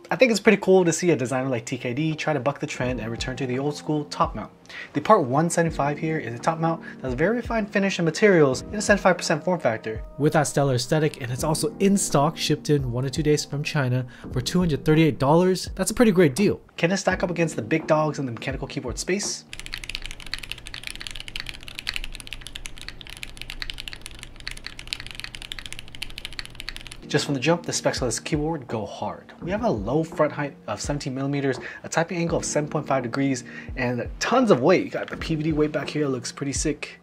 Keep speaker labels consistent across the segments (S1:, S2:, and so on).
S1: I think it's pretty cool to see a designer like TKD try to buck the trend and return to the old school top mount. The part 175 here is a top mount that has very refined finish and materials in a 75% form factor. With that stellar aesthetic, and it's also in stock, shipped in 1 to 2 days from China for $238, that's a pretty great deal. Can it stack up against the big dogs in the mechanical keyboard space? Just from the jump, the specs of this keyboard go hard. We have a low front height of 17mm, a typing angle of 7.5 degrees, and tons of weight. You got the PVD weight back here, looks pretty sick.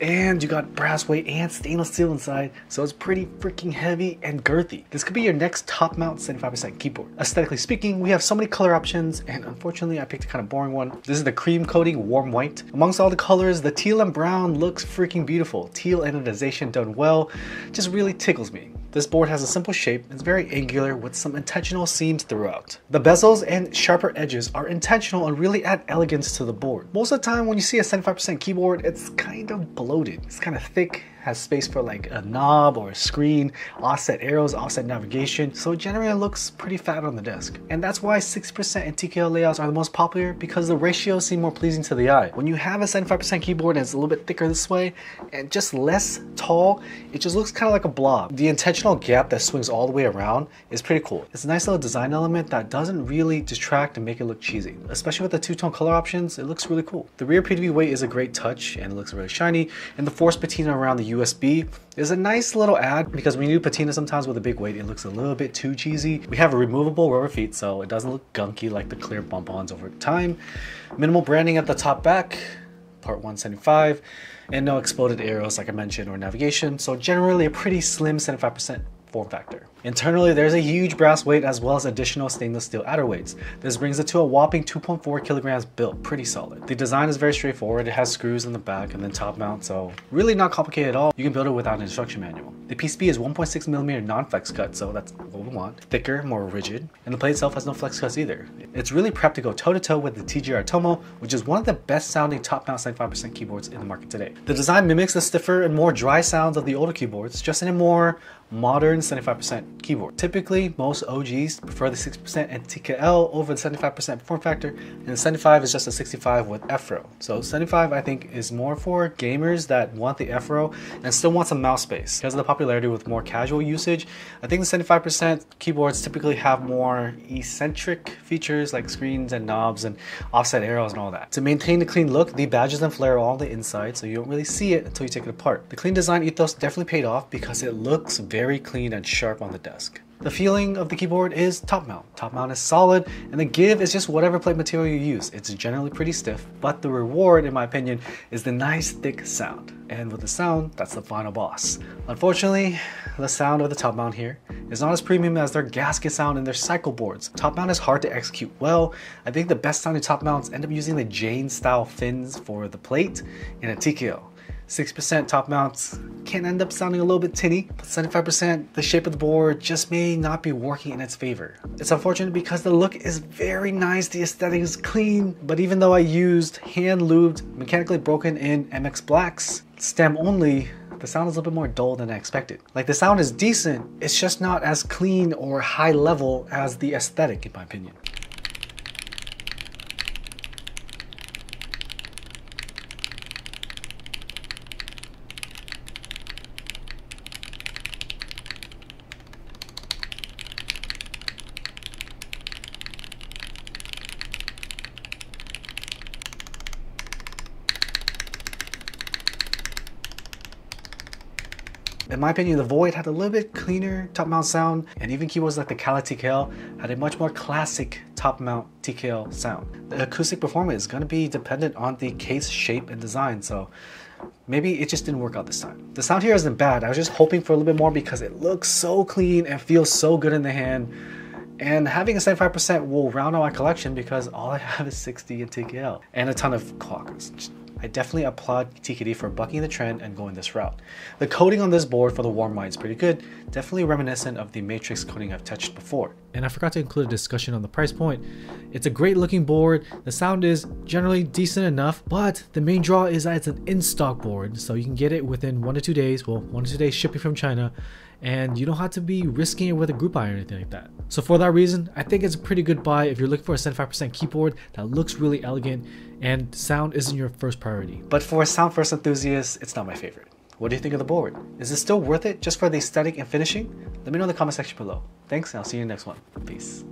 S1: And you got brass weight and stainless steel inside, so it's pretty freaking heavy and girthy. This could be your next top mount 75% keyboard. Aesthetically speaking, we have so many color options, and unfortunately I picked a kind of boring one. This is the cream coating warm white. Amongst all the colors, the teal and brown looks freaking beautiful. Teal anodization done well, just really tickles me. This board has a simple shape, it's very angular with some intentional seams throughout. The bezels and sharper edges are intentional and really add elegance to the board. Most of the time when you see a 75% keyboard, it's kind of bloated. It's kind of thick, has space for like a knob or a screen, offset arrows, offset navigation, so it generally looks pretty fat on the desk. And that's why 60% and TKL layouts are the most popular, because the ratios seem more pleasing to the eye. When you have a 75% keyboard and it's a little bit thicker this way and just less tall, it just looks kind of like a blob. The intentional gap that swings all the way around is pretty cool. It's a nice little design element that doesn't really detract and make it look cheesy. Especially with the two-tone color options, it looks really cool. The rear PDB weight is a great touch and it looks really shiny, and the force patina around the USB is a nice little add, because when you do patina sometimes with a big weight, it looks a little bit too cheesy. We have a removable rubber feet, so it doesn't look gunky like the clear bump-ons over time. Minimal branding at the top back, part 175, and no exploded arrows like I mentioned or navigation, so generally a pretty slim 75% form factor. Internally, there's a huge brass weight as well as additional stainless steel outer weights. This brings it to a whopping 2.4 kilograms built, pretty solid. The design is very straightforward. It has screws in the back and then top mount, so really not complicated at all. You can build it without an instruction manual. The PCB is 1.6mm non-flex cut, so that's what we want. Thicker, more rigid, and the plate itself has no flex cuts either. It's really prepped to go toe-to-toe with the TGR Tomo, which is one of the best sounding top mount 75% keyboards in the market today. The design mimics the stiffer and more dry sounds of the older keyboards, just in a more modern 75% keyboard. Typically, most OGs prefer the 60% and TKL over the 75% form factor, and the 75 is just a 65 with F-row. So 75 I think is more for gamers that want the F-row and still want some mouse space. Because of the popularity with more casual usage, I think the 75% keyboards typically have more eccentric features like screens and knobs and offset arrows and all that. To maintain the clean look, the badges and flare are all on the inside, so you don't really see it until you take it apart. The clean design ethos definitely paid off because it looks very clean and sharp on the desk. The feeling of the keyboard is top mount. Top mount is solid, and the give is just whatever plate material you use. It's generally pretty stiff, but the reward, in my opinion, is the nice thick sound. And with the sound, that's the final boss. Unfortunately, the sound of the top mount here is not as premium as their gasket sound and their cycle boards. Top mount is hard to execute well. I think the best sounding top mounts end up using the Jane style fins for the plate and a TKO. 6% top mounts can end up sounding a little bit tinny, but 75%, the shape of the board just may not be working in its favor. It's unfortunate because the look is very nice, the aesthetic is clean, but even though I used hand-lubed, mechanically broken in MX Blacks, stem only, the sound is a little bit more dull than I expected. Like, the sound is decent, it's just not as clean or high level as the aesthetic in my opinion. In my opinion, the Void had a little bit cleaner top mount sound, and even keyboards like the Kala TKL had a much more classic top mount TKL sound. The acoustic performance is going to be dependent on the case shape and design, so maybe it just didn't work out this time. The sound here isn't bad. I was just hoping for a little bit more because it looks so clean and feels so good in the hand. And having a 75% will round out my collection because all I have is 60 and TKL and a ton of clockers. I definitely applaud TKD for bucking the trend and going this route. The coating on this board for the warm white is pretty good, definitely reminiscent of the matrix coating I've touched before. And I forgot to include a discussion on the price point. It's a great looking board. The sound is generally decent enough, but the main draw is that it's an in-stock board. So you can get it within 1 to 2 days. Well, 1 to 2 days shipping from China. And you don't have to be risking it with a group buy or anything like that. So for that reason, I think it's a pretty good buy if you're looking for a 75% keyboard that looks really elegant and sound isn't your first priority. But for sound first enthusiasts, it's not my favorite. What do you think of the board? Is it still worth it just for the aesthetic and finishing? Let me know in the comment section below. Thanks, and I'll see you in the next one. Peace.